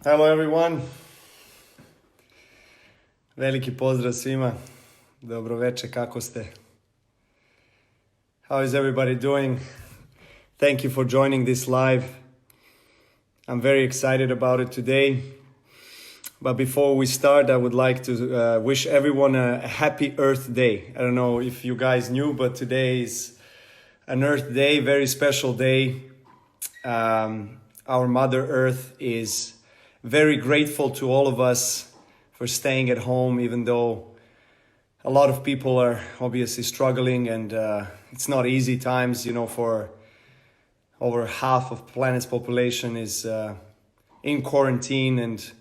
Hello everyone. Veliki pozdrav svima. Dobro veče, kako ste? How is everybody doing? Thank you for joining this live. I'm very excited about it today. But before we start, I would like to wish everyone a happy Earth Day. I don't know if you guys knew, but today is an Earth Day, very special day. Our Mother Earth is very grateful to all of us for staying at home, even though a lot of people are obviously struggling, and it's not easy times, for over half of planet's population is in quarantine. And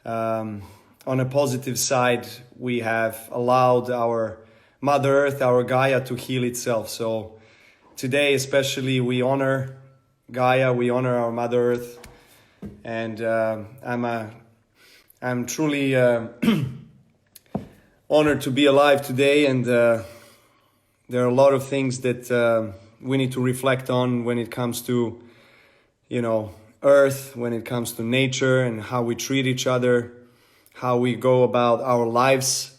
on a positive side, we have allowed our Mother Earth, our Gaia, to heal itself. So today especially we honor Gaia, we honor our Mother Earth, and I'm truly honored to be alive today. And there are a lot of things that we need to reflect on when it comes to, Earth, when it comes to nature and how we treat each other, how we go about our lives.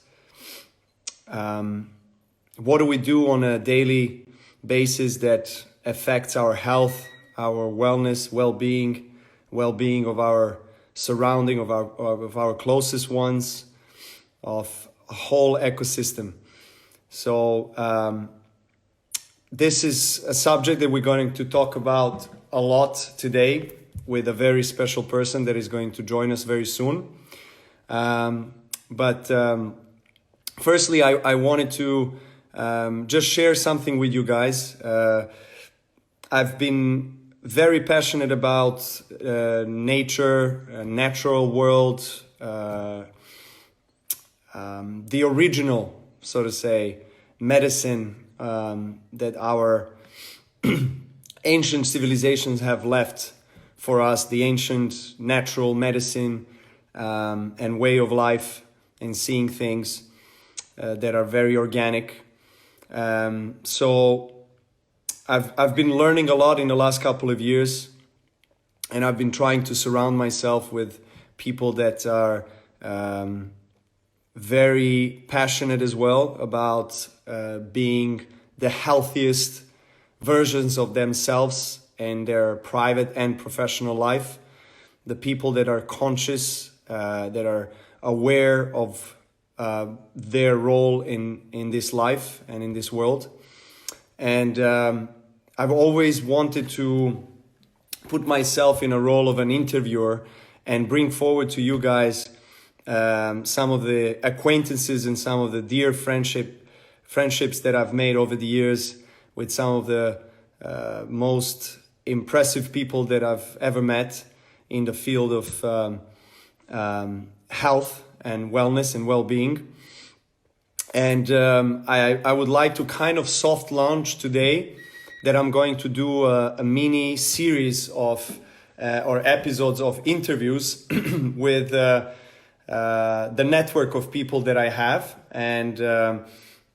What do we do on a daily basis that affects our health, our wellness, well-being of our surrounding, of our closest ones, of a whole ecosystem. So this is a subject that we're going to talk about a lot today with a very special person that is going to join us very soon. But firstly, I wanted to just share something with you guys. I've been very passionate about nature, natural world, the original, so to say, medicine that our ancient civilizations have left for us, the ancient natural medicine and way of life and seeing things that are very organic. So I've been learning a lot in the last couple of years, and I've been trying to surround myself with people that are very passionate as well about being the healthiest versions of themselves in their private and professional life. The people that are conscious, that are aware of their role in this life and in this world. And I've always wanted to put myself in a role of an interviewer and bring forward to you guys some of the acquaintances and some of the dear friendships that I've made over the years with some of the most impressive people that I've ever met in the field of health and wellness and well-being. And I would like to kind of soft launch today that I'm going to do a mini series of or episodes of interviews with the network of people that I have. And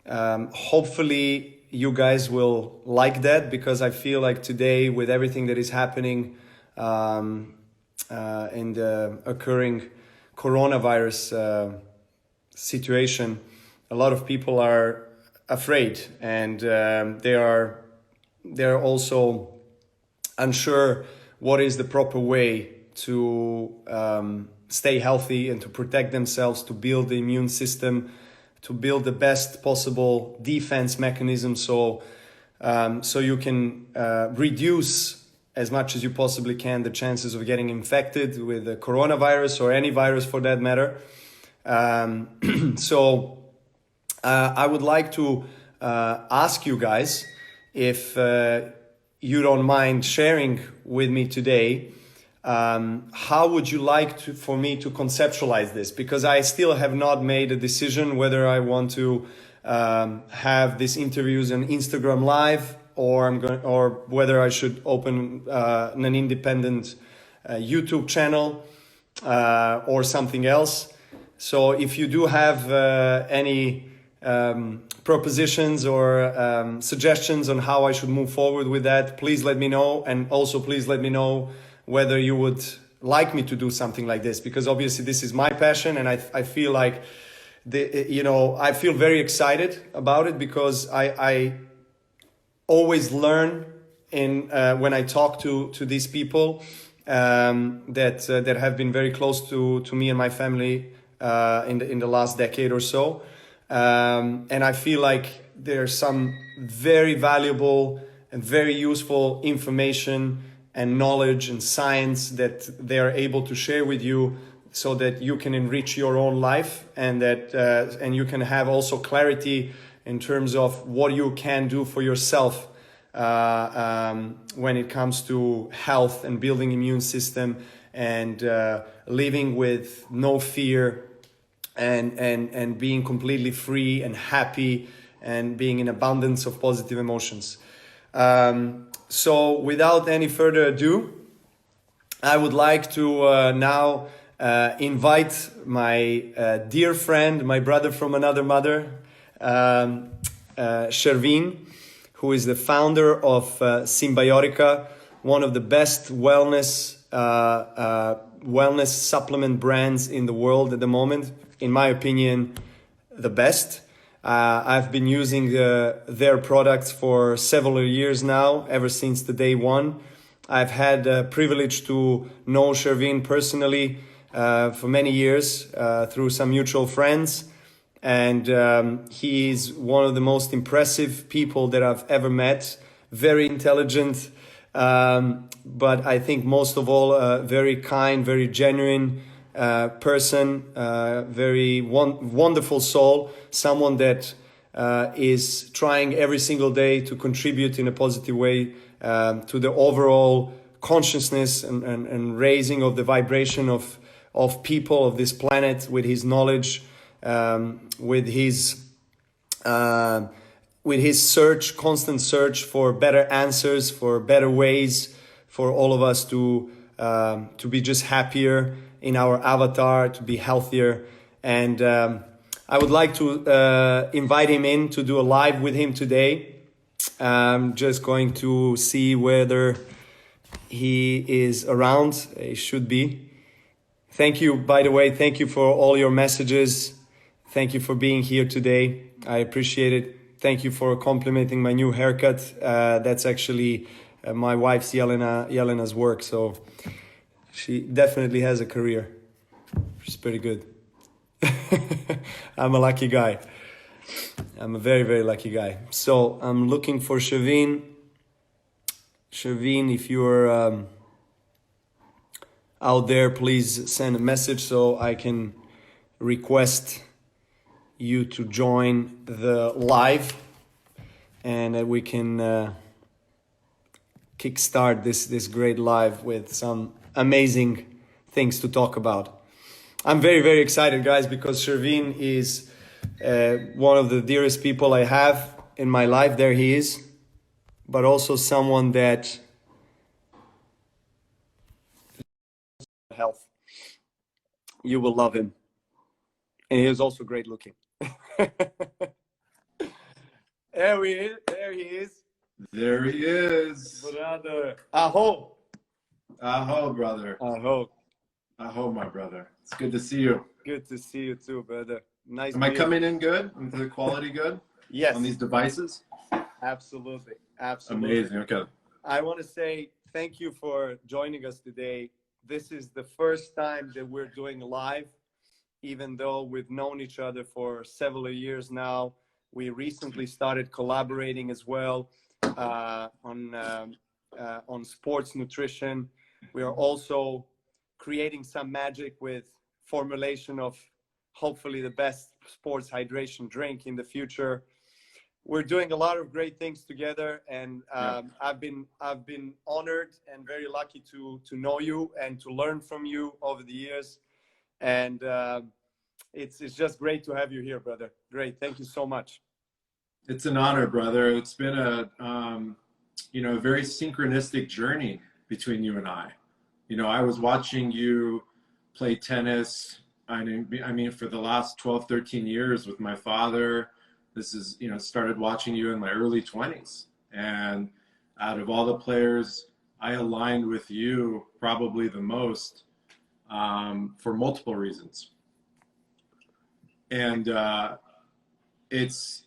hopefully you guys will like that, because I feel like today, with everything that is happening in the occurring coronavirus situation, a lot of people are afraid, and they're also unsure what is the proper way to stay healthy and to protect themselves, to build the immune system, to build the best possible defense mechanism, so you can reduce as much as you possibly can the chances of getting infected with the coronavirus or any virus for that matter. So I would like to ask you guys if you don't mind sharing with me today, how would you like for me to conceptualize this? Because I still have not made a decision whether I want to have these interviews on Instagram Live, or whether I should open an independent YouTube channel or something else. So if you do have any propositions or suggestions on how I should move forward with that, please let me know. And also please let me know whether you would like me to do something like this, because obviously this is my passion, and I feel like I feel very excited about it, because I always learn when I talk to these people that have been very close to me and my family in the last decade or so, and I feel like there's some very valuable and very useful information and knowledge and science that they are able to share with you, so that you can enrich your own life, and that and you can have also clarity in terms of what you can do for yourself when it comes to health and building immune system, and living with no fear, and being completely free and happy, and being in abundance of positive emotions. So without any further ado, I would like to now invite my dear friend, my brother from another mother, Chervin, who is the founder of Cymbiotika, one of the best wellness supplement brands in the world at the moment. In my opinion, the best. I've been using their products for several years now, ever since the day one. I've had the privilege to know Chervin personally for many years through some mutual friends. And he is one of the most impressive people that I've ever met. Very intelligent, but I think most of all, very kind, very genuine person, very wonderful soul, someone that is trying every single day to contribute in a positive way to the overall consciousness and raising of the vibration of people of this planet, with his knowledge, with his constant search for better answers, for better ways for all of us to be just happier in our avatar, to be healthier. And I would like to invite him in to do a live with him today. I'm just going to see whether he is around. He should be. Thank you, by the way. Thank you for all your messages. Thank you for being here today. I appreciate it. Thank you for complimenting my new haircut. That's actually my wife's Yelena's work. So she definitely has a career. She's pretty good. I'm a lucky guy. I'm a very, very lucky guy. So I'm looking for Chervin. Chervin, if you're out there, please send a message so I can request you to join the live, and we can kickstart this great live with some amazing things to talk about. I'm very, very excited, guys, because Chervin is one of the dearest people I have in my life. There he is, but also someone that health. You will love him, and he is also great looking. There he is. There he is. There he is. Brother. Aho. Aho, brother. Aho. Aho, my brother. It's good to see you. Good to see you too, brother. Nice. Am I coming in good? Is the quality good? Yes. On these devices? Absolutely. Absolutely. Amazing. Okay. I want to say thank you for joining us today. This is the first time that we're doing live, even though we've known each other for several years now. We recently started collaborating as well on sports nutrition. We are also creating some magic with formulation of hopefully the best sports hydration drink in the future. We're doing a lot of great things together, and I've been honored and very lucky to know you and to learn from you over the years. And it's just great to have you here, brother. Great, thank you so much. It's an honor, brother. It's been a very synchronistic journey between you and I. I was watching you play tennis. I mean, for the last 12, 13 years with my father. This is, started watching you in my early 20s. And out of all the players, I aligned with you probably the most for multiple reasons. And it's,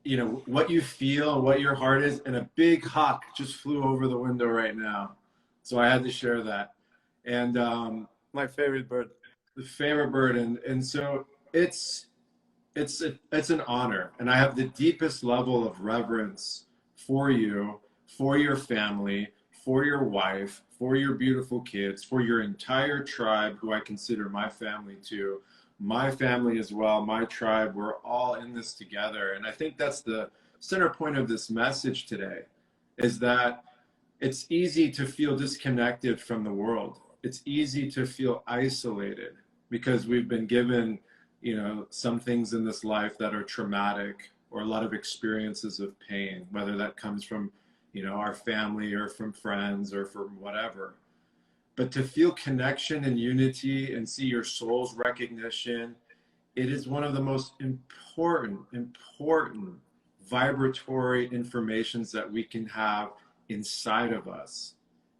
you know, what you feel, what your heart is, and a big hawk just flew over the window right now. So I had to share that. And My favorite bird. the favorite bird. And so it's an honor. And I have the deepest level of reverence for you, for your family, for your wife, for your beautiful kids, for your entire tribe, who I consider my family too. My family as well, my tribe, we're all in this together. And I think that's the center point of this message today, is that it's easy to feel disconnected from the world. It's easy to feel isolated because we've been given, you know, some things in this life that are traumatic, or a lot of experiences of pain, whether that comes from, you know, our family or from friends or from whatever. But to feel connection and unity and see your soul's recognition, it is one of the most important vibratory informations that we can have inside of us.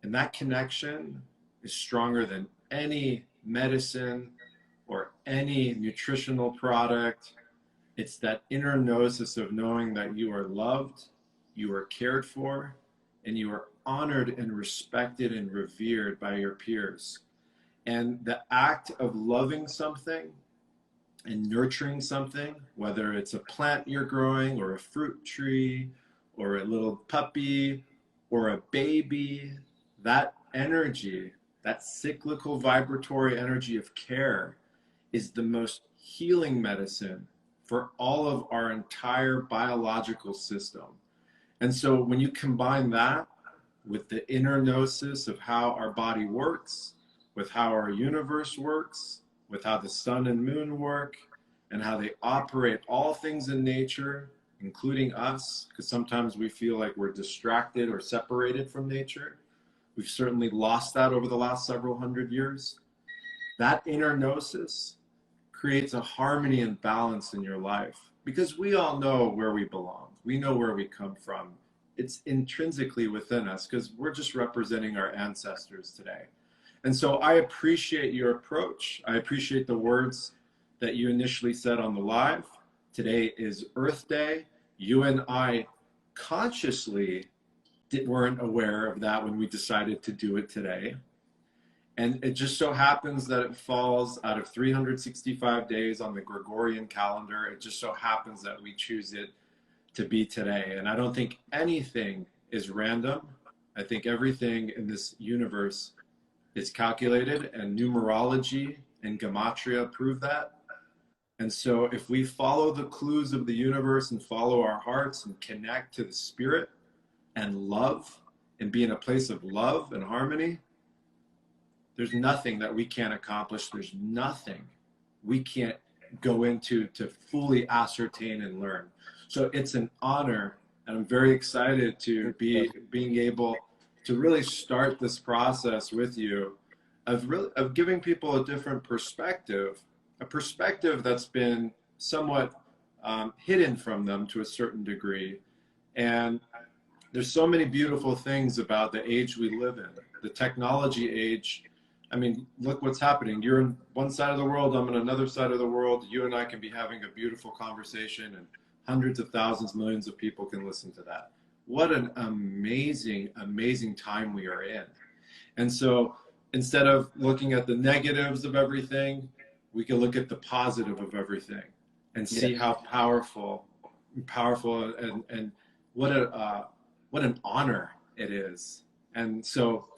And that connection is stronger than any medicine or any nutritional product. It's that inner gnosis of knowing that you are loved, you are cared for, and you are honored and respected and revered by your peers. And the act of loving something and nurturing something, whether it's a plant you're growing or a fruit tree or a little puppy or a baby, that energy, that cyclical vibratory energy of care, is the most healing medicine for all of our entire biological system. And so when you combine that with the inner gnosis of how our body works, with how our universe works, with how the sun and moon work, and how they operate all things in nature, including us, because sometimes we feel like we're distracted or separated from nature. We've certainly lost that over the last several hundred years. That inner gnosis creates a harmony and balance in your life, because we all know where we belong. We know where we come from. It's intrinsically within us, because we're just representing our ancestors today. And so I appreciate your approach. I appreciate the words that you initially said on the live. Today is Earth Day. You and I consciously weren't aware of that when we decided to do it today. And it just so happens that it falls out of 365 days on the Gregorian calendar. It just so happens that we choose it to be today. And I don't think anything is random. I think everything in this universe is calculated, and numerology and gematria prove that. And so if we follow the clues of the universe and follow our hearts and connect to the spirit and love and be in a place of love and harmony, there's nothing that we can't accomplish. There's nothing we can't go into to fully ascertain and learn. So it's an honor, and I'm very excited to be being able to really start this process with you of giving people a different perspective, a perspective that's been somewhat hidden from them to a certain degree. And there's so many beautiful things about the age we live in, the technology age. I mean, look what's happening. You're in one side of the world, I'm in another side of the world. You and I can be having a beautiful conversation, and hundreds of thousands, millions of people can listen to that. What an amazing, amazing time we are in. And so instead of looking at the negatives of everything, we can look at the positive of everything and see how powerful and what an honor it is. And so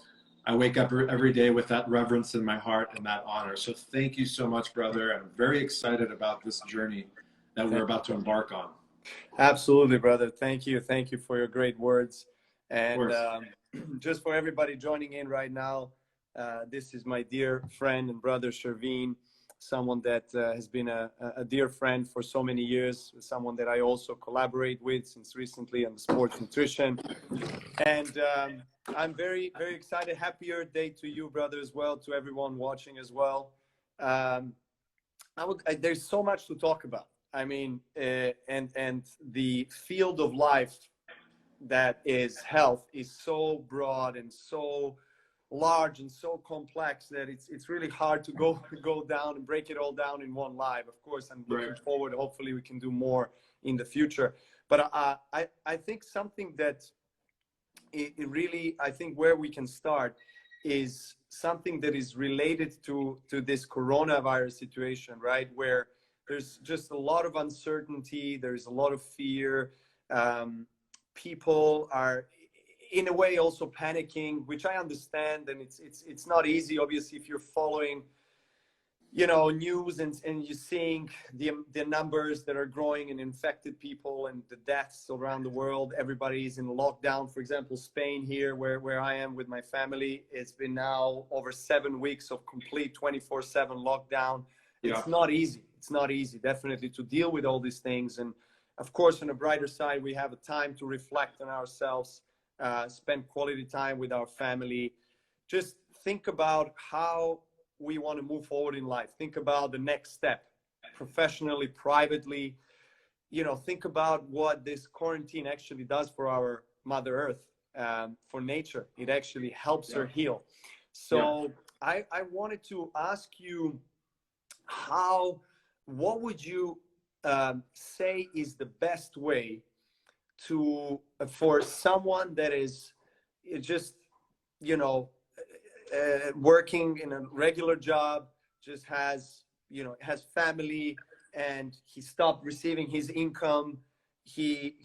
I wake up every day with that reverence in my heart and that honor. So thank you so much, brother. I'm very excited about this journey that we're about to embark on. Absolutely, brother. Thank you. Thank you for your great words. And just for everybody joining in right now, this is my dear friend and brother Chervin, someone that has been a dear friend for so many years, someone that I also collaborate with since recently on the sports nutrition. And I'm very, very excited. Happy Earth Day to you, brother, as well, to everyone watching as well. There's so much to talk about. I mean, and the field of life that is health is so broad and so large and so complex that it's really hard to go down and break it all down in one live. Of course, I'm looking forward. Hopefully, we can do more in the future. But I think something that it really, I think where we can start is something that is related to this coronavirus situation, right? Where there's just a lot of uncertainty. There's a lot of fear. People are, in a way, also panicking, which I understand, and it's not easy. Obviously, if you're following, you know, news and you're seeing the numbers that are growing in infected people and the deaths around the world, everybody's in lockdown. For example, Spain here, where I am with my family, it's been now over 7 weeks of complete 24/7 lockdown. Yeah. It's not easy. It's not easy, definitely, to deal with all these things. And of course, on the brighter side, we have a time to reflect on ourselves, spend quality time with our family, just think about how we want to move forward in life. Think about the next step, professionally, privately. You know, think about what this quarantine actually does for our Mother Earth, for nature. It actually helps her heal. So I wanted to ask you, what would you say is the best way for someone that is just, you know, working in a regular job, just has family, and he stopped receiving his income. He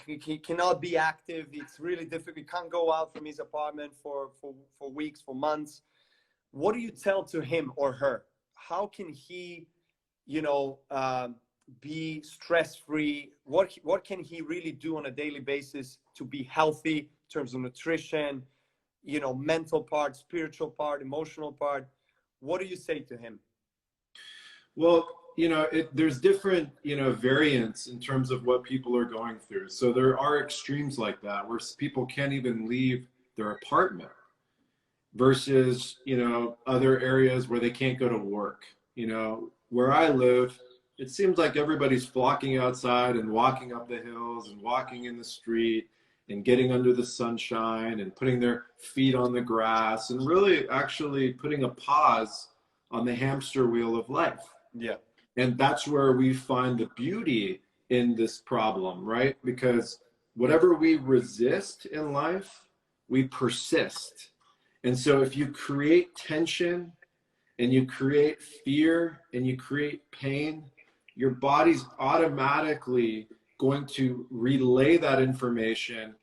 cannot be active. It's really difficult. He can't go out from his apartment for weeks, for months. What do you tell to him or her? How can he, you know, be stress-free? What can he really do on a daily basis to be healthy in terms of nutrition, you know, mental part, spiritual part, emotional part? What do you say to him? Well, you know, there's different, you know, variants in terms of what people are going through. So there are extremes like that where people can't even leave their apartment, versus, you know, other areas where they can't go to work. You know, where I live, it seems like everybody's flocking outside and walking up the hills and walking in the street and getting under the sunshine and putting their feet on the grass and really actually putting a pause on the hamster wheel of life. Yeah. And that's where we find the beauty in this problem, right? Because whatever we resist in life, we persist. And so if you create tension and you create fear and you create pain, your body's automatically going to relay that information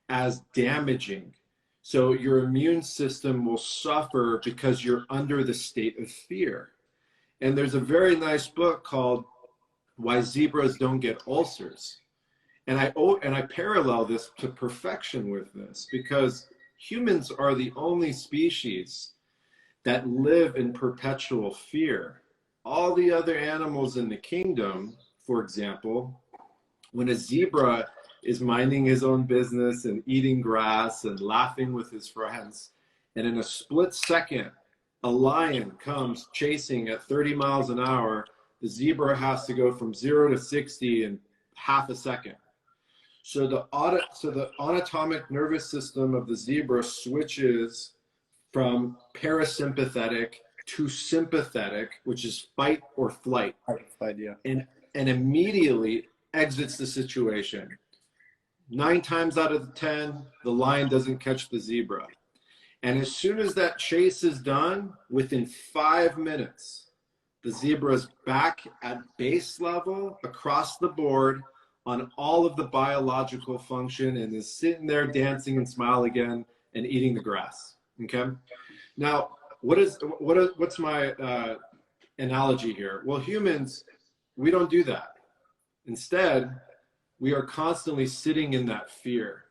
as damaging. So your immune system will suffer because you're under the state of fear. And there's a very nice book called Why Zebras Don't Get Ulcers. And I parallel this to perfection with this, because humans are the only species that live in perpetual fear. All the other animals in the kingdom, for example, when a zebra is minding his own business and eating grass and laughing with his friends, and in a split second, a lion comes chasing at 30 miles an hour, the zebra has to go from 0 to 60 in half a second. So the autonomic nervous system of the zebra switches from parasympathetic to sympathetic, which is fight or flight. And immediately exits the situation. 9 times out of 10, the lion doesn't catch the zebra. And as soon as that chase is done, within 5 minutes, the zebra is back at base level across the board on all of the biological function and is sitting there dancing and smile again and eating the grass. Okay. Now, what's my analogy here? Well, humans, we don't do that. Instead, we are constantly sitting in that fear.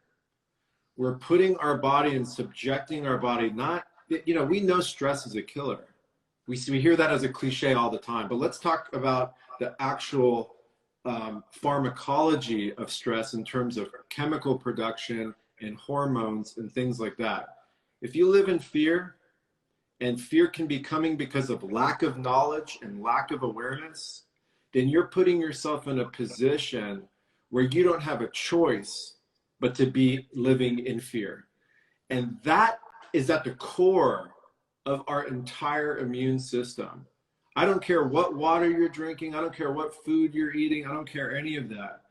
We're putting our body and subjecting our body, not, you know, we know stress is a killer. We hear that as a cliche all the time, but let's talk about the actual pharmacology of stress in terms of chemical production and hormones and things like that. If you live in fear, and fear can be coming because of lack of knowledge and lack of awareness, then you're putting yourself in a position where you don't have a choice but to be living in fear. And that is at the core of our entire immune system. I don't care what water you're drinking. I don't care what food you're eating. I don't care any of that.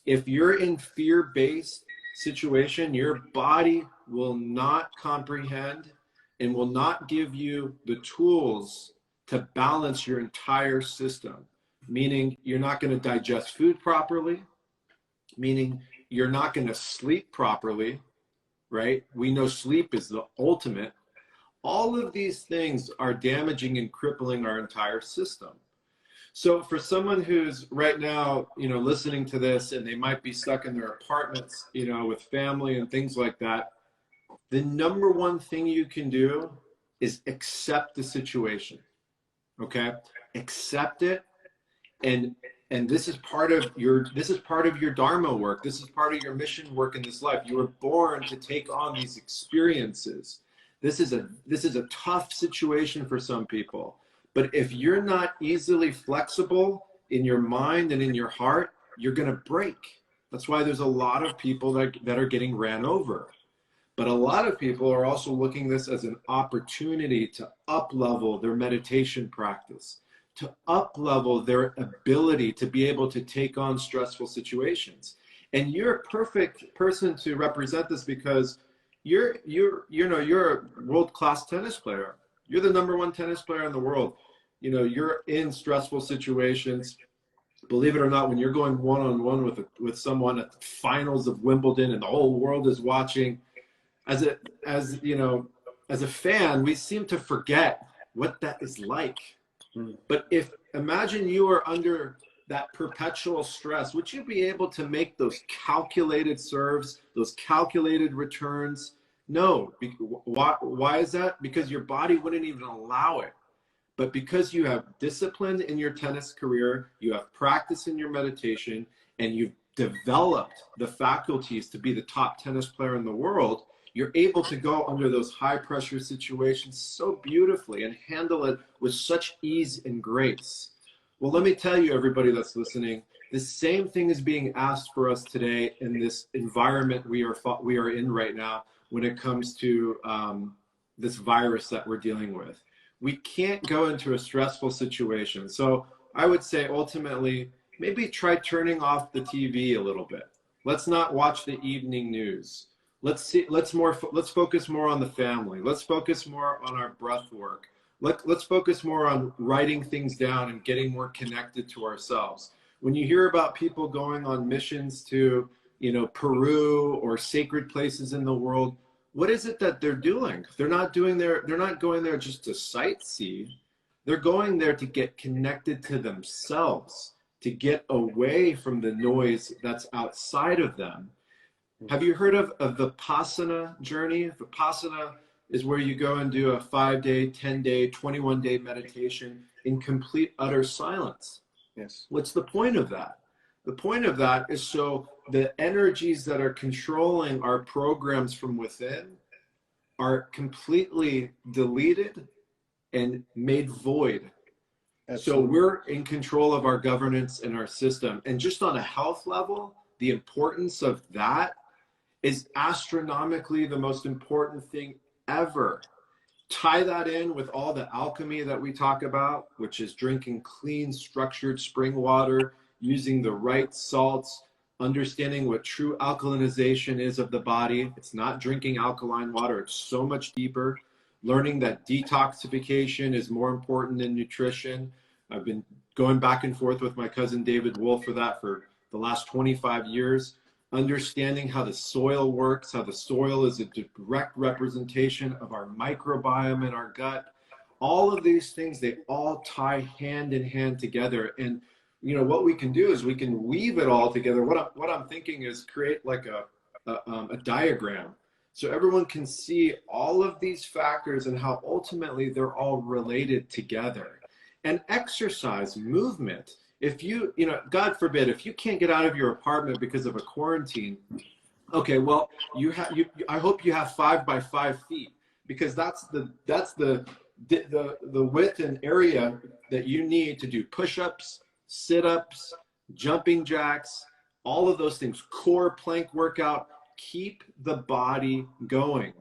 If you're in fear-based situation, your body will not comprehend and will not give you the tools to balance your entire system. Meaning you're not going to digest food properly, meaning you're not going to sleep properly, right? We know sleep is the ultimate. All of these things are damaging and crippling our entire system. So for someone who's right now, listening to this and they might be stuck in their apartments, with family and things like that, the number one thing you can do is accept the situation. Okay? Accept it. And this is part of your Dharma work. This is part of your mission work in this life. You were born to take on these experiences. This is a tough situation for some people. But if you're not easily flexible in your mind and in your heart, you're going to break. That's why there's a lot of people that are getting ran over. But a lot of people are also looking at this as an opportunity to up-level their meditation practice, to up-level their ability to be able to take on stressful situations. And you're a perfect person to represent this because you're a world-class tennis player. You're the #1 tennis player in the world. You're in stressful situations. Believe it or not, when you're going one-on-one with someone at the finals of Wimbledon and the whole world is watching, as a fan, we seem to forget what that is like. But imagine you are under that perpetual stress, would you be able to make those calculated serves, those calculated returns? No. Why is that? Because your body wouldn't even allow it. But because you have discipline in your tennis career, you have practice in your meditation, and you've developed the faculties to be the top tennis player in the world, you're able to go under those high pressure situations so beautifully and handle it with such ease and grace. Well, let me tell you, everybody that's listening, the same thing is being asked for us today in this environment we are in right now when it comes to this virus that we're dealing with. We can't go into a stressful situation. So I would say ultimately, maybe try turning off the TV a little bit. Let's not watch the evening news. Let's focus more on the family. Let's focus more on our breath work. Let's focus more on writing things down and getting more connected to ourselves. When you hear about people going on missions to, Peru or sacred places in the world, what is it that they're doing? They're not going there just to sightsee. They're going there to get connected to themselves, to get away from the noise that's outside of them. Have you heard of the Vipassana journey? Vipassana is where you go and do a 5-day, 10-day, 21-day meditation in complete, utter silence. Yes. What's the point of that? The point of that is so the energies that are controlling our programs from within are completely deleted and made void. Absolutely. So we're in control of our governance and our system. And just on a health level, the importance of that is astronomically the most important thing ever. Tie that in with all the alchemy that we talk about, which is drinking clean, structured spring water, using the right salts, understanding what true alkalinization is of the body. It's not drinking alkaline water. It's so much deeper. Learning that detoxification is more important than nutrition. I've been going back and forth with my cousin David Wolf for that for the last 25 years. Understanding how the soil works, how the soil is a direct representation of our microbiome in our gut. All of these things, they all tie hand in hand together. And what we can do is we can weave it all together. What I'm thinking is create like a diagram so everyone can see all of these factors and how ultimately they're all related together. And exercise, movement. If God forbid, if you can't get out of your apartment because of a quarantine, okay, well, I hope you have 5 by 5 feet, because that's the width and area that you need to do push-ups, sit-ups, jumping jacks, all of those things, core plank workout. Keep the body going.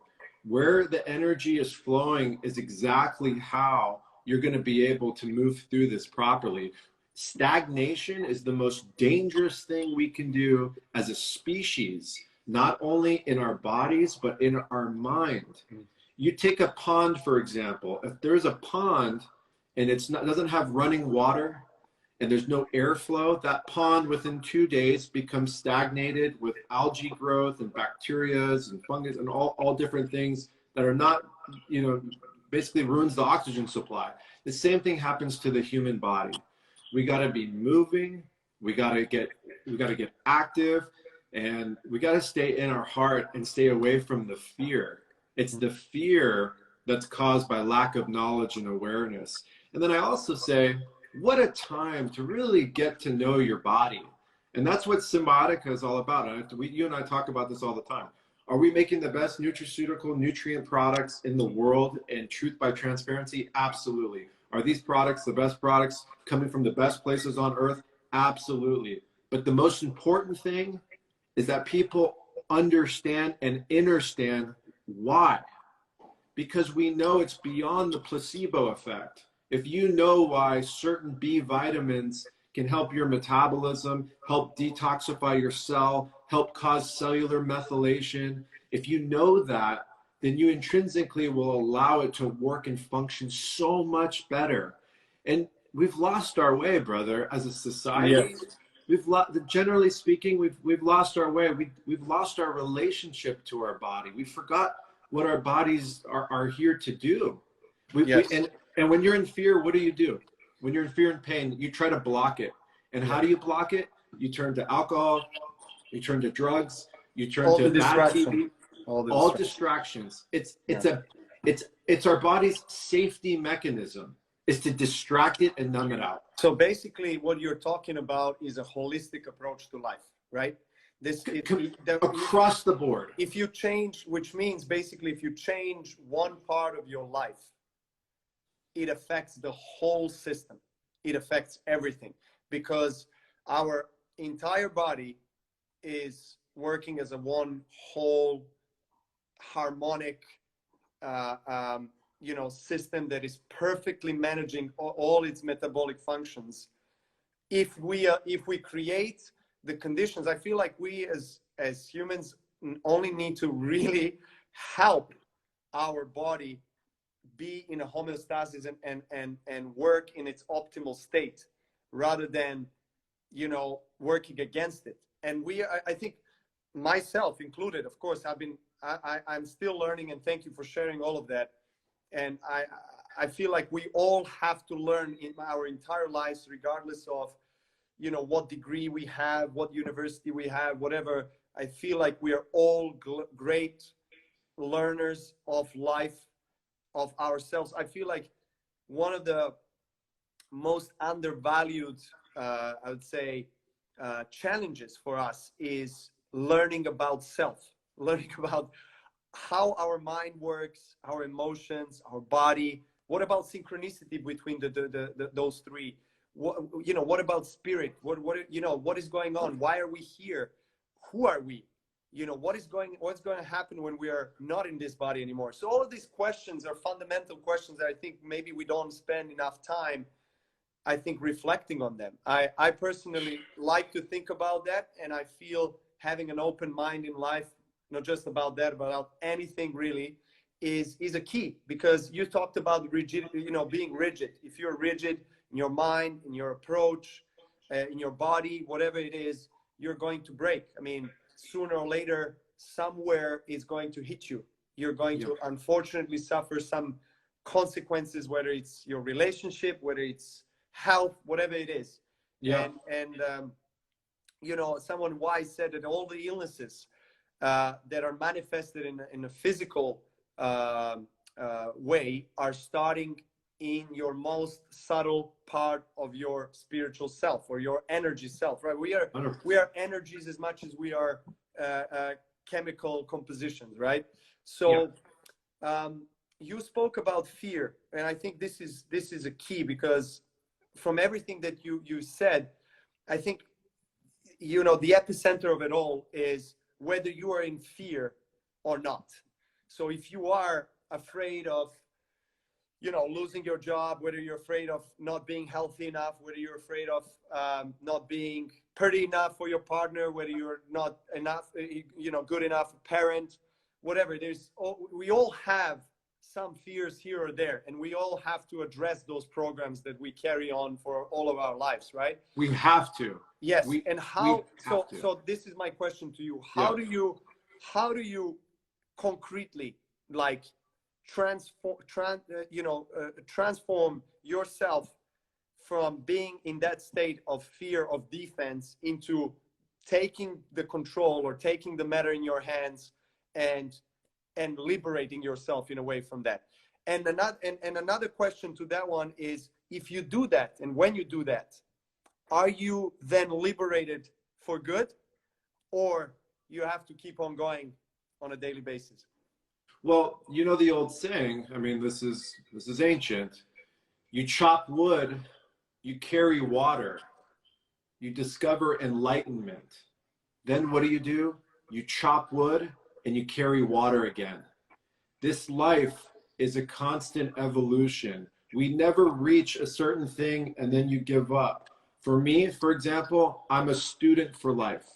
Where the energy is flowing is exactly how you're going to be able to move through this properly. Stagnation is the most dangerous thing we can do as a species, not only in our bodies, but in our mind. You take a pond, for example. If there's a pond and doesn't have running water and there's no airflow, that pond within 2 days becomes stagnated with algae growth and bacterias and fungus and all different things that are not, basically ruins the oxygen supply. The same thing happens to the human body. We got to be moving. We got to get active, and we got to stay in our heart and stay away from the fear. It's the fear that's caused by lack of knowledge and awareness. And then I also say, what a time to really get to know your body. And that's what Cymbiotika is all about. You and I talk about this all the time. Are we making the best nutraceutical nutrient products in the world and truth by transparency? Absolutely. Are these products the best products coming from the best places on earth? Absolutely. But the most important thing is that people understand and understand why. Because we know it's beyond the placebo effect. If you know why certain B vitamins can help your metabolism, help detoxify your cell, help cause cellular methylation, if you know that, then you intrinsically will allow it to work and function so much better. And we've lost our way, brother, as a society. Yeah. Generally speaking, we've lost our way. We've lost our relationship to our body. We forgot what our bodies are here to do. And when you're in fear, what do? When you're in fear and pain, you try to block it. And how do you block it? You turn to alcohol, you turn to drugs, you turn to bad TV, all distractions. It's our body's safety mechanism, is to distract it and numb it out. So basically what you're talking about is a holistic approach to life, right? Across the board. If you change, which means basically if you change one part of your life, it affects the whole system. It affects everything, because our entire body is working as a one whole harmonic system that is perfectly managing all its metabolic functions. If we create the conditions, I feel like we as humans only need to really help our body be in a homeostasis and work in its optimal state, rather than working against it. And I think, myself included, of course, I'm still learning, and thank you for sharing all of that. And I feel like we all have to learn in our entire lives, regardless of what degree we have, what university we have, whatever. I feel like we are all great learners of life, of ourselves. I feel like one of the most undervalued, I would say, challenges for us is learning about self, learning about how our mind works, our emotions, our body. What about synchronicity between those three? What about spirit? What is going on? Why are we here? Who are we? What's going to happen when we are not in this body anymore? So all of these questions are fundamental questions that I think maybe we don't spend enough time, I think, reflecting on them. I personally like to think about that, and I feel having an open mind in life, not just about that, but about anything really, is a key. Because you talked about rigidity, being rigid. If you're rigid in your mind, in your approach, in your body, whatever it is, you're going to break. I mean, sooner or later, somewhere is going to hit you. You're going to unfortunately suffer some consequences, whether it's your relationship, whether it's health, whatever it is. And someone wise said that all the illnesses that are manifested in a physical way are starting in your most subtle part of your spiritual self, or your energy self, right? We are energies as much as we are chemical compositions, right? So you spoke about fear, and I think this is a key, because from everything that you said, I think the epicenter of it all is whether you are in fear or not. So if you are afraid of, you know, losing your job, whether you're afraid of not being healthy enough, whether you're afraid of not being pretty enough for your partner, whether you're not enough, you know, good enough parent, whatever, we all have some fears here or there, and we all have to address those programs that we carry on for all of our lives, right? We have to. Yes. And how, so this is my question to you. How do you concretely, like, transform yourself from being in that state of fear, of defense, into taking the control or taking the matter in your hands and liberating yourself in a way from that? And another question to that one is, if you do that, and when you do that, are you then liberated for good, or you have to keep on going on a daily basis? Well, you know the old saying, I mean, this is ancient. You chop wood, you carry water, you discover enlightenment. Then what do? You chop wood and you carry water again. This life is a constant evolution. We never reach a certain thing and then you give up. For me, for example, I'm a student for life.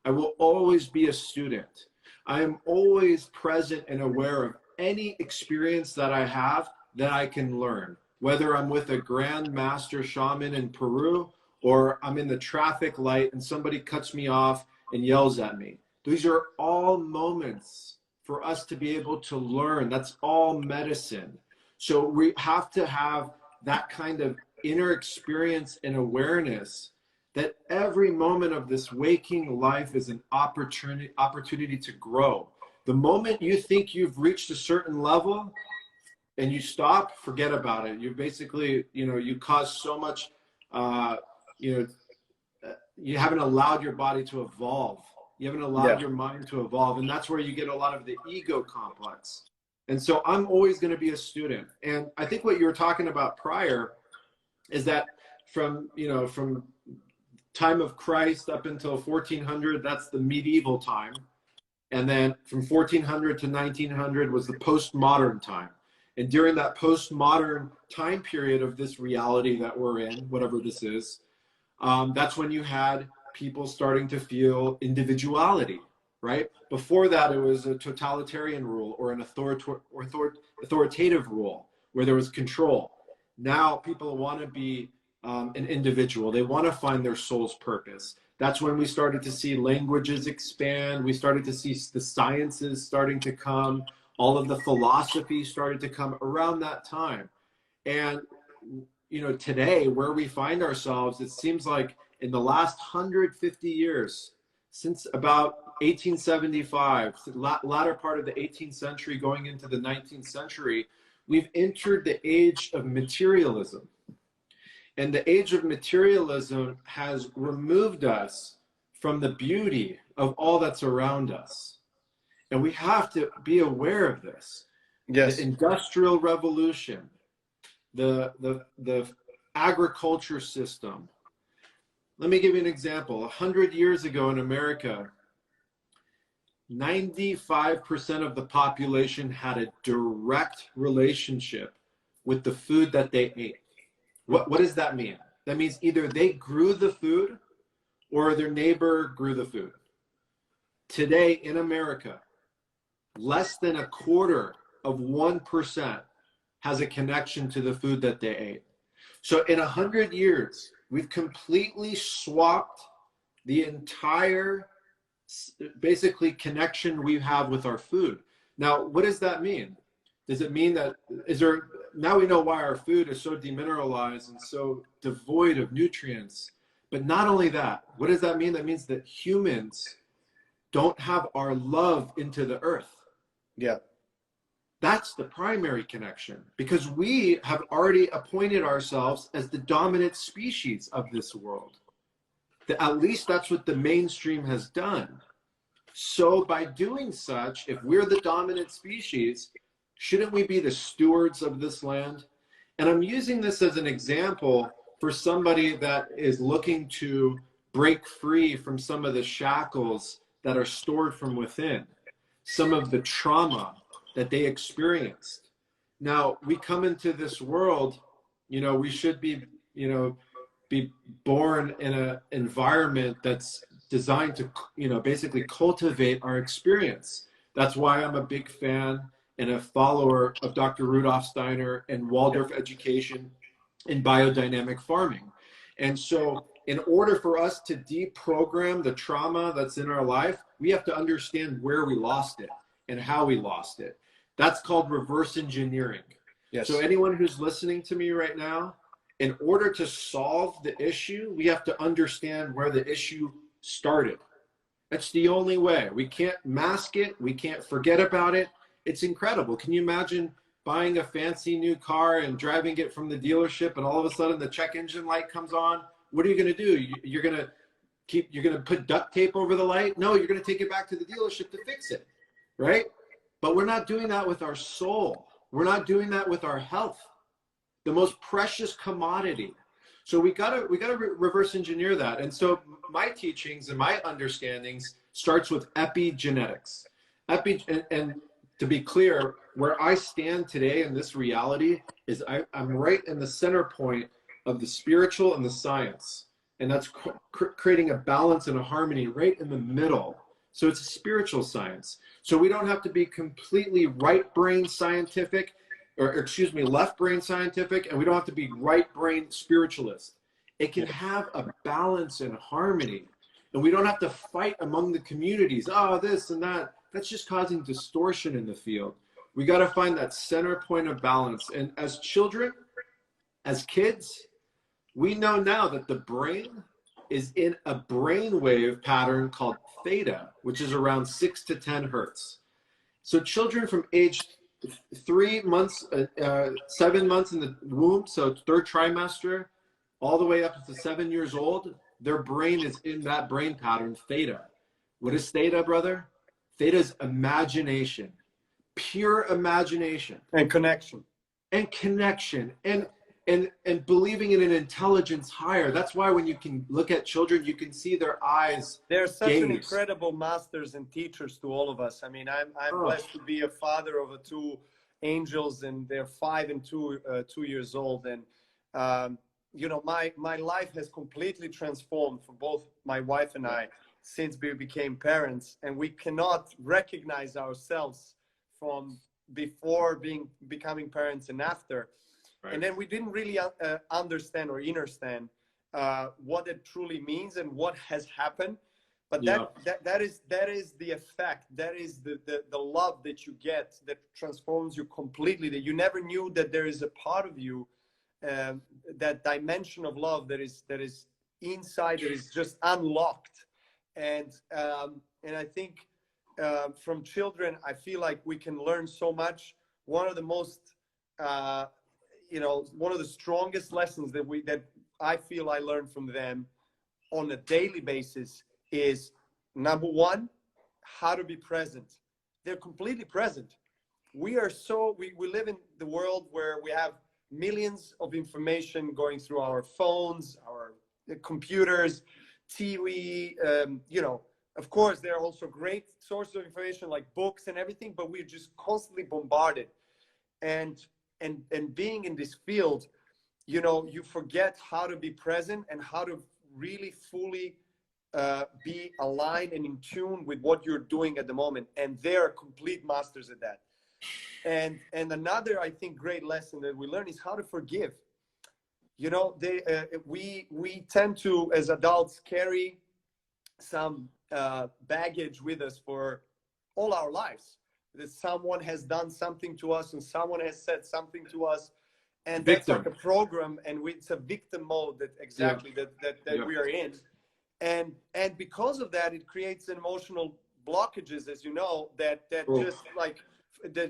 I will always be a student. I am always present and aware of any experience that I have that I can learn, whether I'm with a grand master shaman in Peru, or I'm in the traffic light and somebody cuts me off and yells at me. These are all moments for us to be able to learn. That's all medicine. So we have to have that kind of inner experience and awareness that every moment of this waking life is an opportunity to grow. The moment you think you've reached a certain level and you stop, forget about it. You basically, you cause so much, you haven't allowed your body to evolve. You haven't allowed your mind to evolve. And that's where you get a lot of the ego complex. And so I'm always going to be a student. And I think what you were talking about prior is that from time of Christ up until 1400, that's the medieval time. And then from 1400 to 1900 was the postmodern time. And during that postmodern time period of this reality that we're in, whatever this is, that's when you had people starting to feel individuality, right? Before that, it was a totalitarian rule or an authoritative rule where there was control. Now people want to be an individual. They want to find their soul's purpose. That's when we started to see languages expand. We started to see the sciences starting to come. All of the philosophy started to come around that time. And, today where we find ourselves, it seems like in the last 150 years, since about 1875, latter part of the 18th century going into the 19th century, we've entered the age of materialism. And the age of materialism has removed us from the beauty of all that's around us. And we have to be aware of this. Yes. The Industrial Revolution, the agriculture system. Let me give you an example. 100 years ago in America, 95% of the population had a direct relationship with the food that they ate. What does that mean? That means either they grew the food or their neighbor grew the food. Today in America, less than 1/4% has a connection to the food that they ate. So in 100 years, we've completely swapped the entire, basically, connection we have with our food. Now, what does that mean? Does it mean that, now we know why our food is so demineralized and so devoid of nutrients. But not only that, what does that mean? That means that humans don't have our love into the earth. Yeah. That's the primary connection, because we have already appointed ourselves as the dominant species of this world. At least that's what the mainstream has done. So by doing such, if we're the dominant species, shouldn't we be the stewards of this land? And I'm using this as an example for somebody that is looking to break free from some of the shackles that are stored from within, some of the trauma, that they experienced. Now, we come into this world, you know, we should be, you know, be born in an environment that's designed to, you know, basically cultivate our experience. That's why I'm a big fan and a follower of Dr. Rudolf Steiner and Waldorf education in biodynamic farming. And so in order for us to deprogram the trauma that's in our life, we have to understand where we lost it and how we lost it. That's called reverse engineering. Yes. So anyone who's listening to me right now, in order to solve the issue, we have to understand where the issue started. That's the only way. We can't mask it. We can't forget about it. It's incredible. Can you imagine buying a fancy new car and driving it from the dealership, and all of a sudden the check engine light comes on? What are you going to do? You're going to put duct tape over the light? No, you're going to take it back to the dealership to fix it, right? But we're not doing that with our soul. We're not doing that with our health, the most precious commodity. So we gotta reverse engineer that. And so my teachings and my understandings starts with epigenetics. And to be clear, where I stand today in this reality is I'm right in the center point of the spiritual and the science. And that's creating a balance and a harmony right in the middle. So it's a spiritual science. So we don't have to be completely right brain scientific, or excuse me, left brain scientific, and we don't have to be right brain spiritualist. It can have a balance and harmony. And we don't have to fight among the communities. Oh, this and that. That's just causing distortion in the field. We got to find that center point of balance. And as children, as kids, we know now that the brain is in a brainwave pattern called theta, which is around 6 to 10 hertz. So children from age 3 months, 7 months in the womb, so third trimester, all the way up to 7 years old, their brain is in that brain pattern, theta. What is theta, brother? Theta is imagination, pure imagination. And connection. And connection. And believing in an intelligence higher. That's why when you can look at children, you can see their eyes. They're such gaze. an incredible masters and teachers to all of us. I mean, I'm blessed to be a father of two angels, and they're 5 and 2 years old. And you know, my life has completely transformed for both my wife and I since we became parents, and we cannot recognize ourselves from before becoming parents and after. Right. And then we didn't really understand or understand what it truly means and what has happened. But that is the effect. That is the love that you get that transforms you completely. That you never knew that there is a part of you, that dimension of love that is inside, that is just unlocked. And I think from children, I feel like we can learn so much. One of the most one of the strongest lessons that I feel I learn from them on a daily basis is, number one, how to be present. They're completely present. We live in the world where we have millions of information going through our phones, our computers, TV, of course, there are also great sources of information like books and everything, but we're just constantly bombarded. And being in this field, you know, you forget how to be present and how to really fully be aligned and in tune with what you're doing at the moment. And they're complete masters at that. And another, I think, great lesson that we learn is how to forgive. You know, we tend to, as adults, carry some baggage with us for all our lives. That someone has done something to us and someone has said something to us, and that's like a program, and it's a victim mode that we are in, and because of that, it creates emotional blockages, as you know, that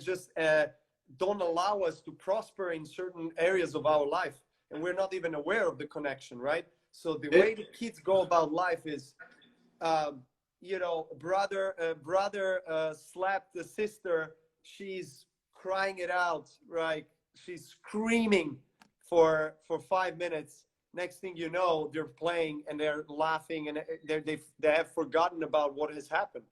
just don't allow us to prosper in certain areas of our life, and we're not even aware of the connection, right? So the way the kids go about life is, you know, brother slapped the sister, she's crying it out, right? She's screaming for 5 minutes. Next thing you know, they're playing and they're laughing, and they have forgotten about what has happened.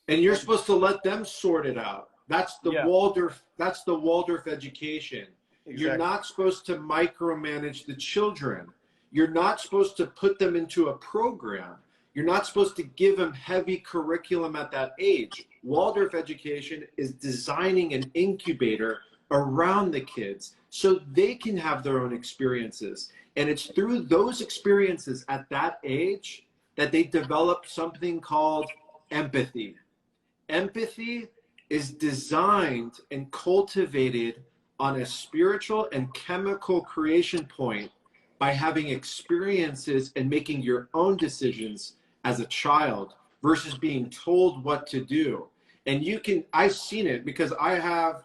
And you're supposed to let them sort it out. That's the Yeah. Waldorf education. Exactly. You're not supposed to micromanage the children. You're not supposed to put them into a program. You're not supposed to give them heavy curriculum at that age. Waldorf education is designing an incubator around the kids so they can have their own experiences. And it's through those experiences at that age that they develop something called empathy. Empathy is designed and cultivated on a spiritual and chemical creation point by having experiences and making your own decisions as a child versus being told what to do. And I've seen it because I have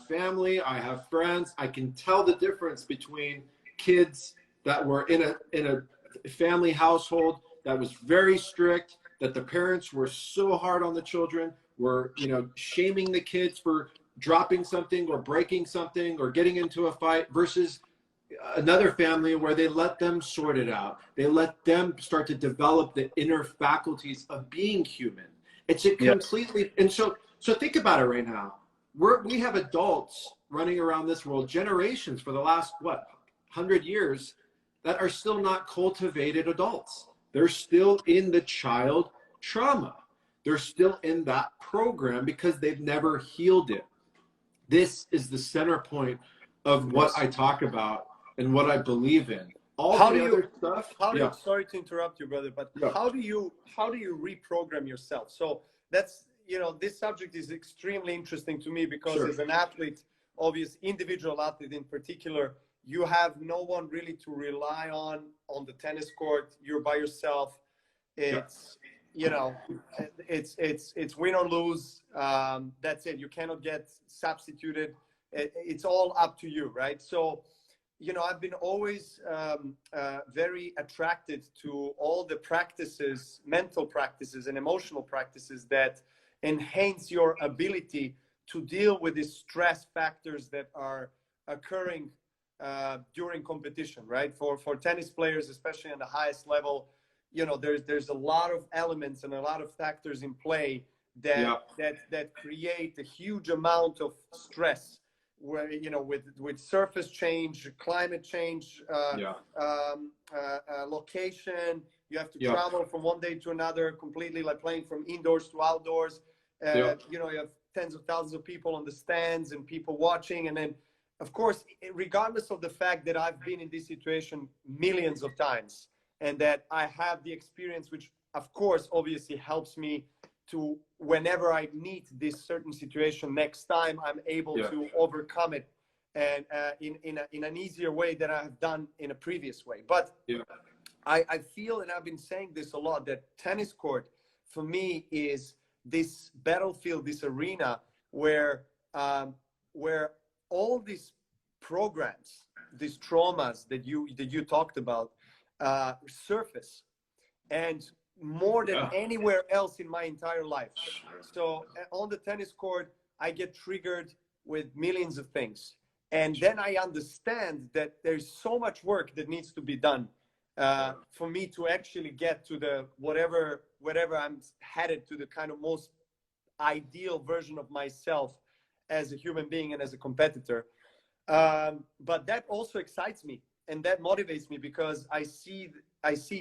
family, I have friends. I can tell the difference between kids that were in a family household that was very strict, that the parents were so hard on the children, were, shaming the kids for dropping something or breaking something or getting into a fight, versus another family where they let them sort it out. They let them start to develop the inner faculties of being human. It's a completely, and so think about it right now. We have adults running around this world, generations for the last, 100 years, that are still not cultivated adults. They're still in the child trauma. They're still in that program because they've never healed it. This is the center point of what I talk about and what I believe in. Other stuff. Sorry to interrupt you, brother, but how do you reprogram yourself? So that's, this subject is extremely interesting to me because as an athlete, individual athlete in particular, you have no one really to rely on the tennis court. You're by yourself. It's it's win or lose. That's it. You cannot get substituted. It's all up to you, right? So, I've been always very attracted to all the practices, mental practices and emotional practices that enhance your ability to deal with the stress factors that are occurring during competition, right? For tennis players, especially on the highest level, there's a lot of elements and a lot of factors in play that create a huge amount of stress, where with surface change, climate change, location. You have to travel from one day to another, completely, like playing from indoors to outdoors. You have tens of thousands of people on the stands and people watching, and then, of course, regardless of the fact that I've been in this situation millions of times and that I have the experience, which of course obviously helps me to, whenever I meet this certain situation next time, I'm able to overcome it, and in an easier way than I have done in a previous way. But I feel, and I've been saying this a lot, that tennis court for me is this battlefield, this arena where all these programs, these traumas that you talked about, surface, and more than anywhere else in my entire life. So on the tennis court, I get triggered with millions of things, and then I understand that there's so much work that needs to be done for me to actually get to the whatever I'm headed to, the kind of most ideal version of myself as a human being and as a competitor. But that also excites me and that motivates me, because I see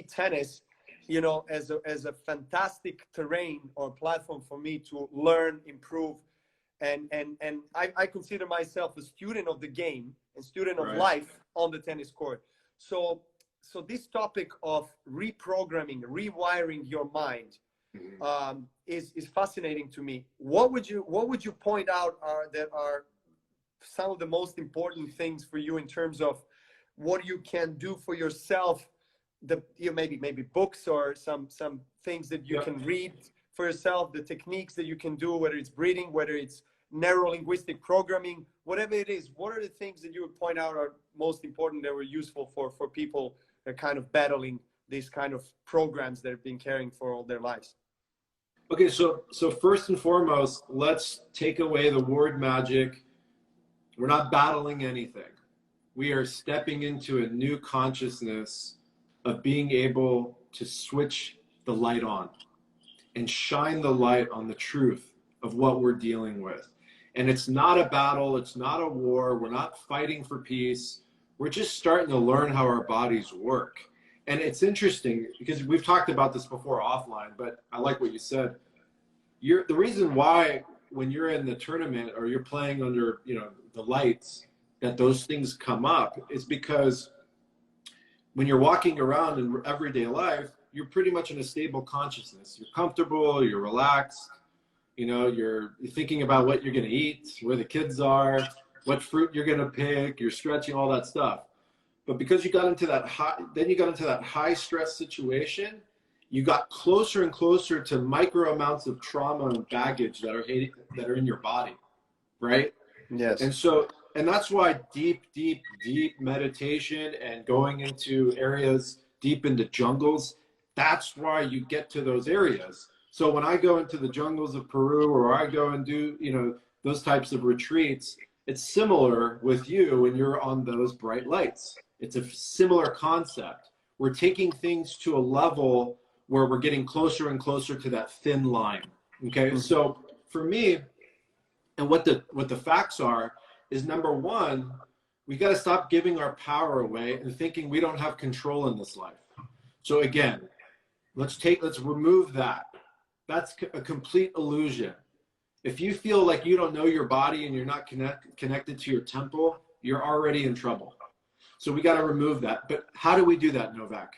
tennis, as a fantastic terrain or platform for me to learn, improve, and I consider myself a student of the game and student of life on the tennis court. So this topic of reprogramming, rewiring your mind, is fascinating to me. What would you point out that are some of the most important things for you in terms of what you can do for yourself? Maybe books or some things that you can read for yourself, the techniques that you can do, whether it's breathing, whether it's neuro-linguistic programming, whatever it is. What are the things that you would point out are most important that were useful for people that are kind of battling these kind of programs that have been carrying for all their lives? Okay, so first and foremost, let's take away the word magic. We're not battling anything. We are stepping into a new consciousness of being able to switch the light on and shine the light on the truth of what we're dealing with. And it's not a battle, it's not a war, we're not fighting for peace. We're just starting to learn how our bodies work. And it's interesting because we've talked about this before offline, but I like what you said. The reason why when you're in the tournament or you're playing under, you know, the lights, that those things come up is because when you're walking around in everyday life, you're pretty much in a stable consciousness. You're comfortable, you're relaxed, you know, you're thinking about what you're going to eat, where the kids are, what fruit you're going to pick, you're stretching, all that stuff. But because you got into that high stress situation, you got closer and closer to micro amounts of trauma and baggage that are in your body, right? Yes. And that's why deep meditation and going into areas deep into jungles, that's why you get to those areas. So when I go into the jungles of Peru, or I go and do, you know, those types of retreats, it's similar with you when you're on those bright lights. It's a similar concept. We're taking things to a level where we're getting closer and closer to that thin line. Okay. So for me, and what the facts are is, number one, we got to stop giving our power away and thinking we don't have control in this life. So again, let's remove that. That's a complete illusion. If you feel like you don't know your body and you're not connected to your temple, you're already in trouble. So we got to remove that. But how do we do that, Novak?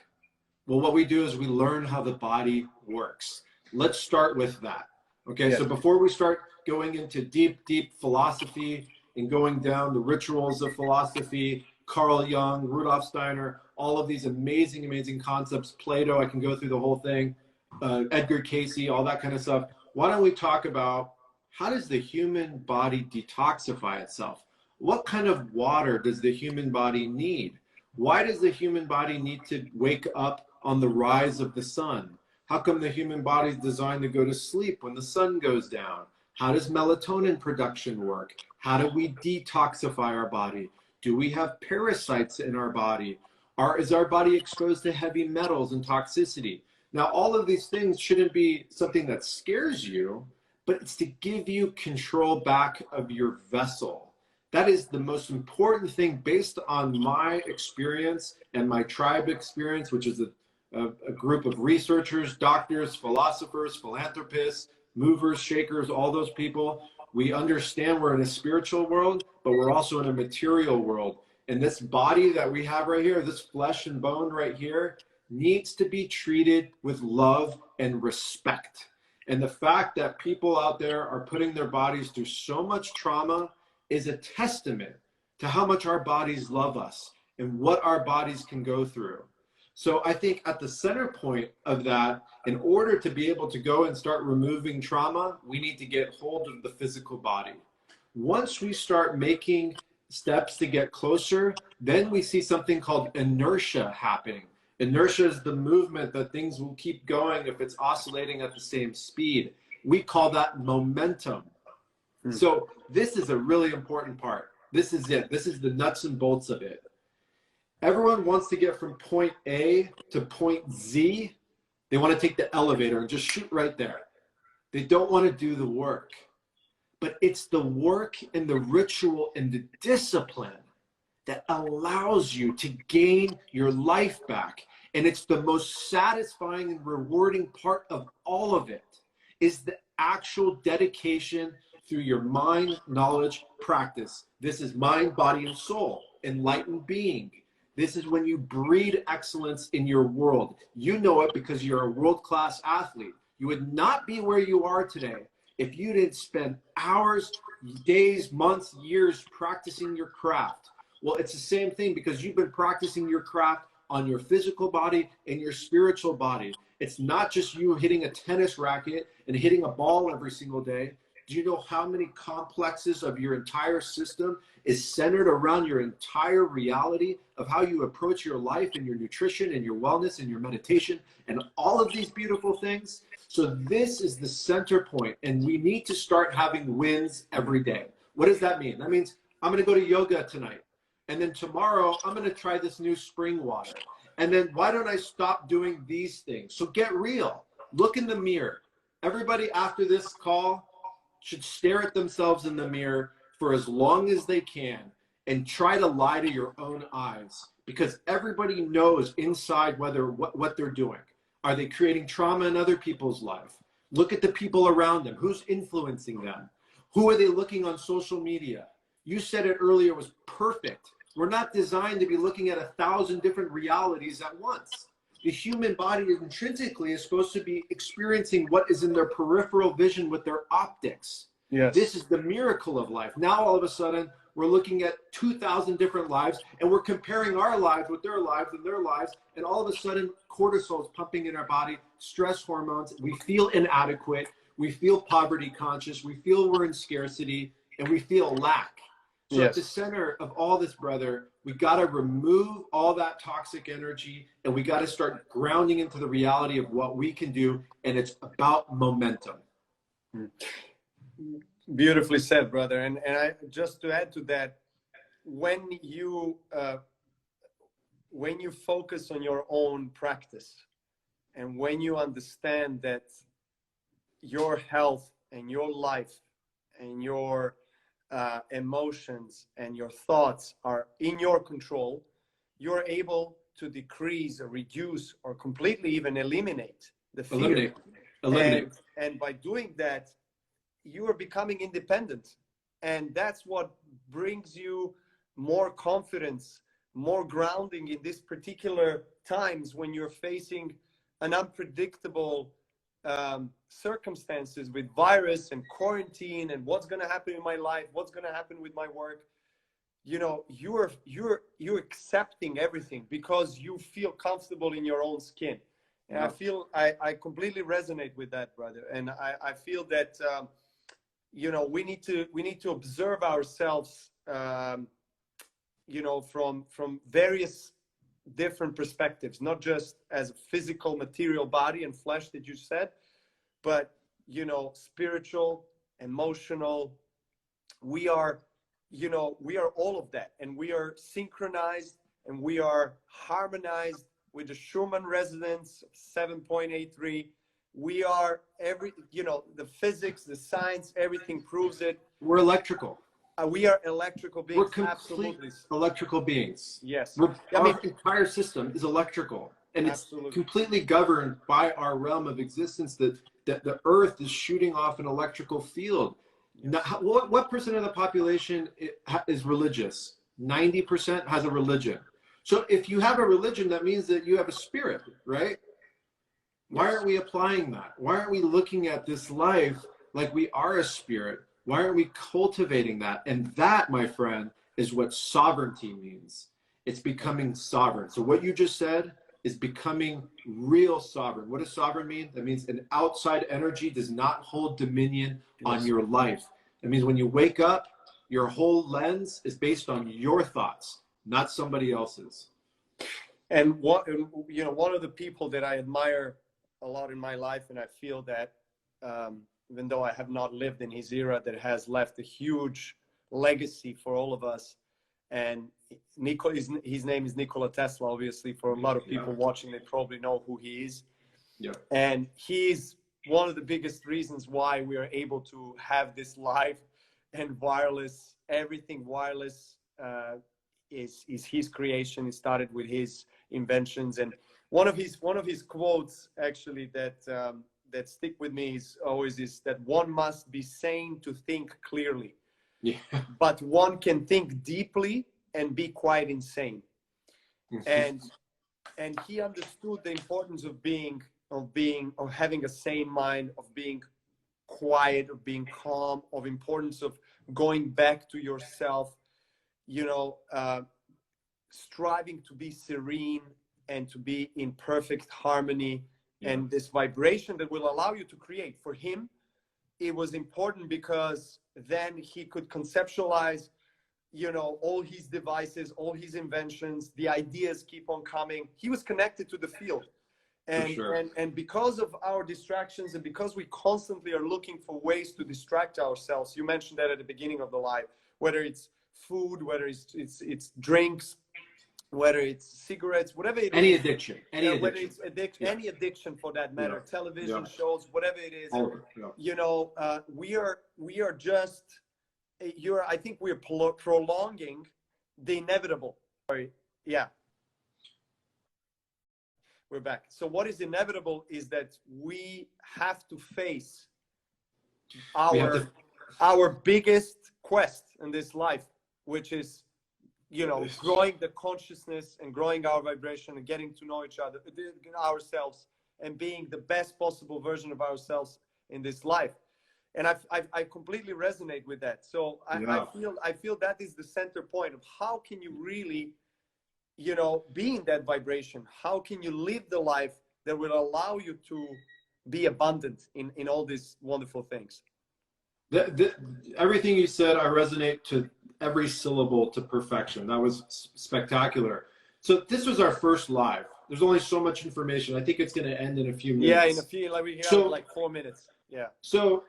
Well, what we do is we learn how the body works. Let's start with that. Okay, yeah. So before we start going into deep philosophy and going down the rituals of philosophy, Carl Jung, Rudolf Steiner, all of these amazing concepts, Plato, I can go through the whole thing, Edgar Cayce, all that kind of stuff. Why don't we talk about how does the human body detoxify itself? What kind of water does the human body need? Why does the human body need to wake up on the rise of the sun? How come the human body is designed to go to sleep when the sun goes down? How does melatonin production work? How do we detoxify our body? Do we have parasites in our body? Is our body exposed to heavy metals and toxicity? Now, all of these things shouldn't be something that scares you, but it's to give you control back of your vessel. That is the most important thing based on my experience and my tribe experience, which is a group of researchers, doctors, philosophers, philanthropists, movers, shakers, all those people. We understand we're in a spiritual world, but we're also in a material world. And this body that we have right here, this flesh and bone right here, needs to be treated with love and respect. And the fact that people out there are putting their bodies through so much trauma is a testament to how much our bodies love us and what our bodies can go through. So I think at the center point of that, in order to be able to go and start removing trauma, we need to get hold of the physical body. Once we start making steps to get closer, then we see something called inertia happening. Inertia is the movement that things will keep going if it's oscillating at the same speed. We call that momentum. So this is a really important part. This is it. This is the nuts and bolts of it. Everyone wants to get from point A to point Z. They want to take the elevator and just shoot right there. They don't want to do the work. But it's the work and the ritual and the discipline that allows you to gain your life back. And it's the most satisfying and rewarding part of all of it, is the actual dedication through your mind, knowledge, practice. This is mind, body, and soul, enlightened being. This is when you breed excellence in your world. You know it because you're a world-class athlete. You would not be where you are today if you didn't spend hours, days, months, years practicing your craft. Well, it's the same thing because you've been practicing your craft on your physical body and your spiritual body. It's not just you hitting a tennis racket and hitting a ball every single day. Do you know how many complexes of your entire system is centered around your entire reality of how you approach your life and your nutrition and your wellness and your meditation and all of these beautiful things? So this is the center point, and we need to start having wins every day. What does that mean? That means I'm going to go to yoga tonight, and then tomorrow I'm going to try this new spring water. And then why don't I stop doing these things? So get real. Look in the mirror. Everybody after this call, should stare at themselves in the mirror for as long as they can and try to lie to your own eyes, because everybody knows inside what they're doing. Are they creating trauma in other people's life? Look at the people around them. Who's influencing them? Who are they looking on social media? You said it earlier, was perfect. We're not designed to be looking at 1,000 different realities at once. The human body intrinsically is supposed to be experiencing what is in their peripheral vision with their optics. Yes. This is the miracle of life. Now, all of a sudden, we're looking at 2,000 different lives, and we're comparing our lives with their lives and their lives, and all of a sudden, cortisol is pumping in our body, stress hormones. We feel inadequate. We feel poverty conscious. We feel we're in scarcity, and we feel lack. So at the center of all this, brother, we got to remove all that toxic energy, and we got to start grounding into the reality of what we can do, and it's about momentum. Beautifully said, brother. And I just to add to that, when you focus on your own practice, and when you understand that your health and your life and your emotions and your thoughts are in your control, you're able to decrease or reduce or completely even eliminate the fear. Eliminate. And by doing that, you are becoming independent. And that's what brings you more confidence, more grounding in these particular times when you're facing an unpredictable circumstances with virus and quarantine and what's going to happen in my life, what's going to happen with my work. You know, you're accepting everything because you feel comfortable in your own skin. And I feel I completely resonate with that, brother. And I feel that you know, we need to observe ourselves you know, from various different perspectives, not just as a physical material body and flesh that you said, but, you know, spiritual, emotional. We are, you know, we are all of that, and we are synchronized and we are harmonized with the Schumann resonance of 7.83. We are you know, the physics, the science, everything proves it. We're electrical. We are electrical beings. We're complete absolutely electrical beings. Yes. Our entire system is electrical, and it's completely governed by our realm of existence, that the earth is shooting off an electrical field. Yes. Now, what percent of the population is religious? 90% has a religion. So if you have a religion, that means that you have a spirit, right? Why aren't we applying that? Why aren't we looking at this life like we are a spirit? Why aren't we cultivating that? And that, my friend, is what sovereignty means. It's becoming sovereign. So what you just said is becoming real sovereign. What does sovereign mean? That means an outside energy does not hold dominion on your life. It means when you wake up, your whole lens is based on your thoughts, not somebody else's. And what, you know, one of the people that I admire a lot in my life, and I feel that even though I have not lived in his era, that has left a huge legacy for all of us. And his name is Nikola Tesla, obviously. For a lot of people watching, they probably know who he is. Yeah. And he's one of the biggest reasons why we are able to have this live and wireless, everything wireless is his creation. It started with his inventions. And one of his quotes, actually, that stick with me is that one must be sane to think clearly. Yeah. But one can think deeply and be quite insane. And he understood the importance of having a sane mind, of being quiet, of being calm, of importance of going back to yourself, you know, striving to be serene and to be in perfect harmony. And this vibration that will allow you to create. For him, it was important because then he could conceptualize, you know, all his devices, all his inventions, the ideas keep on coming. He was connected to the field. And, and because of our distractions, and because we constantly are looking for ways to distract ourselves, you mentioned that at the beginning of the live, whether it's food, whether it's drinks, whether it's cigarettes, whatever it Any is, addiction, whether it's addiction, Yeah. any addiction for that matter, Yeah. television Yeah. shows, whatever it is, All of it. Yeah. you know, we are just, I think we're prolonging the inevitable. Sorry. Yeah. We're back. So what is inevitable is that we have to face our biggest quest in this life, which is, you know, growing the consciousness and growing our vibration and getting to know each other, ourselves, and being the best possible version of ourselves in this life. And I completely resonate with that. So I feel that is the center point of how can you really, you know, be in that vibration? How can you live the life that will allow you to be abundant in all these wonderful things? Everything you said, I resonate to every syllable to perfection. That was spectacular. So this was our first live. There's only so much information. I think it's going to end in a few minutes. Yeah, in a few, like we have like 4 minutes. Yeah. So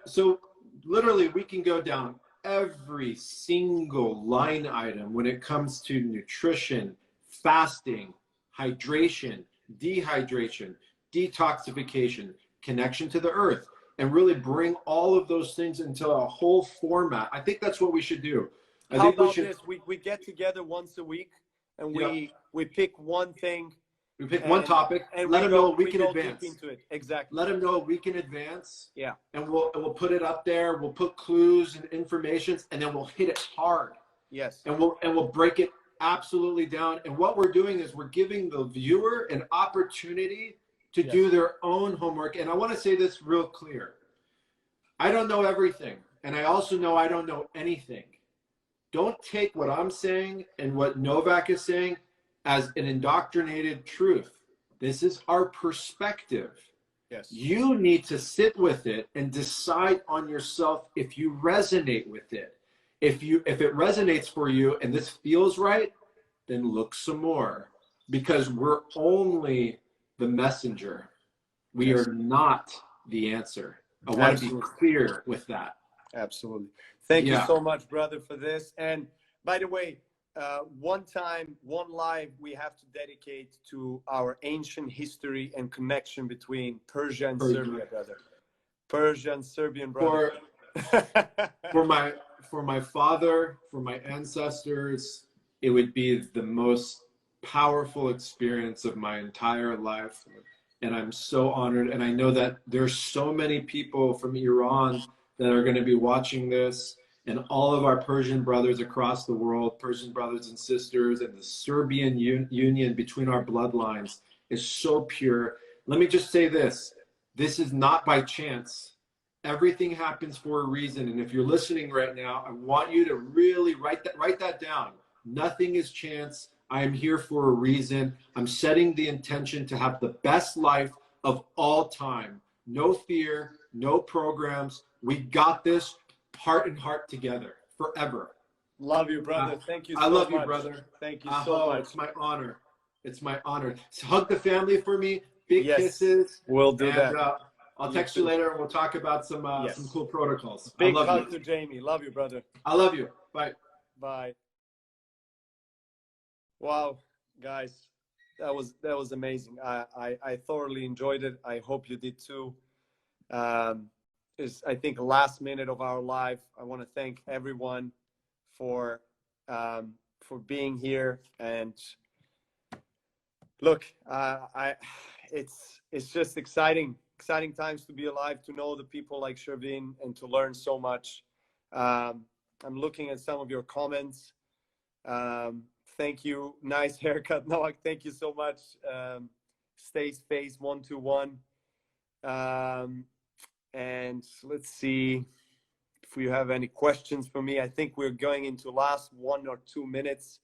literally we can go down every single line item when it comes to nutrition, fasting, hydration, dehydration, detoxification, connection to the earth, and really bring all of those things into a whole format. I think that's what we should do. How about this? We get together once a week and we pick one thing. We pick one topic and let them know we can advance into it. Exactly. Let them know we can advance. Yeah. And we'll put it up there. We'll put clues and information, and then we'll hit it hard. Yes. And we'll break it absolutely down. And what we're doing is we're giving the viewer an opportunity to do their own homework. And I want to say this real clear. I don't know everything. And I also know I don't know anything. Don't take what I'm saying and what Novak is saying as an indoctrinated truth. This is our perspective. Yes. You need to sit with it and decide on yourself if you resonate with it. If it resonates for you and this feels right, then look some more, because we're only the messenger. We are not the answer. I want to be clear with that. Absolutely. Thank you so much, brother, for this. And by the way, one live we have to dedicate to our ancient history and connection between Persia and Serbia, brother. Persia and Serbian brother. For my father, for my ancestors, it would be the most powerful experience of my entire life. And I'm so honored. And I know that there's so many people from Iran that are going to be watching this, and all of our Persian brothers across the world, Persian brothers and sisters, and the Serbian union between our bloodlines is so pure. Let me just say this. This is not by chance. Everything happens for a reason. And if you're listening right now, I want you to really write that down. Nothing is chance. I am here for a reason. I'm setting the intention to have the best life of all time. No fear, no programs. We got this, heart and heart together forever. Love you, brother. Thank you so much. I love you, brother. Thank you so much. It's my honor. It's my honor. So hug the family for me. Big kisses. We'll do that. I'll text you later and we'll talk about some cool protocols. Big hug to Jamie. Love you, brother. I love you. Bye. Bye. Wow, guys, that was amazing. I thoroughly enjoyed it. I hope you did too. Is I think last minute of our live. I want to thank everyone for being here. And look, it's just exciting times to be alive, to know the people like Chervin and to learn so much. I'm looking at some of your comments. Thank you. Nice haircut, Novak. Thank you so much. Stays Face 121. And let's see if you have any questions for me. I think we're going into last 1 or 2 minutes.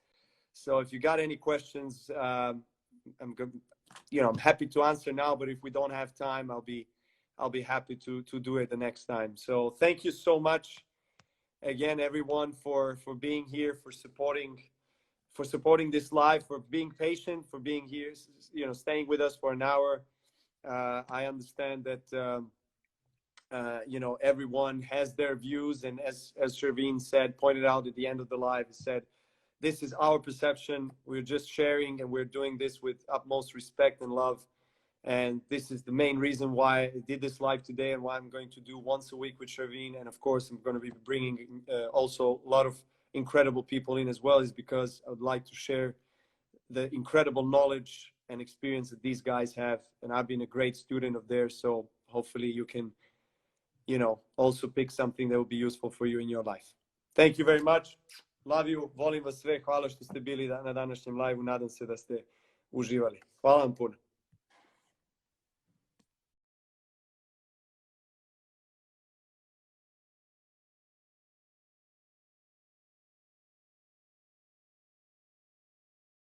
So if you got any questions, I'm good. I'm happy to answer now. But if we don't have time, I'll be happy to do it the next time. So thank you so much again, everyone, for being here, for supporting this live, for being patient, for being here, staying with us for an hour. I understand that, everyone has their views. And as Chervin pointed out at the end of the live, he said, this is our perception. We're just sharing, and we're doing this with utmost respect and love. And this is the main reason why I did this live today, and why I'm going to do once a week with Chervin. And of course, I'm going to be bringing also a lot of incredible people in as well, is because I would like to share the incredible knowledge and experience that these guys have. And I've been a great student of theirs. So hopefully you can, you know, also pick something that will be useful for you in your life. Thank you very much. Love you. Volim vas sve. Hvala što ste bili na današnjem live-u. Nadam se da ste uživali. Hvala vam puno.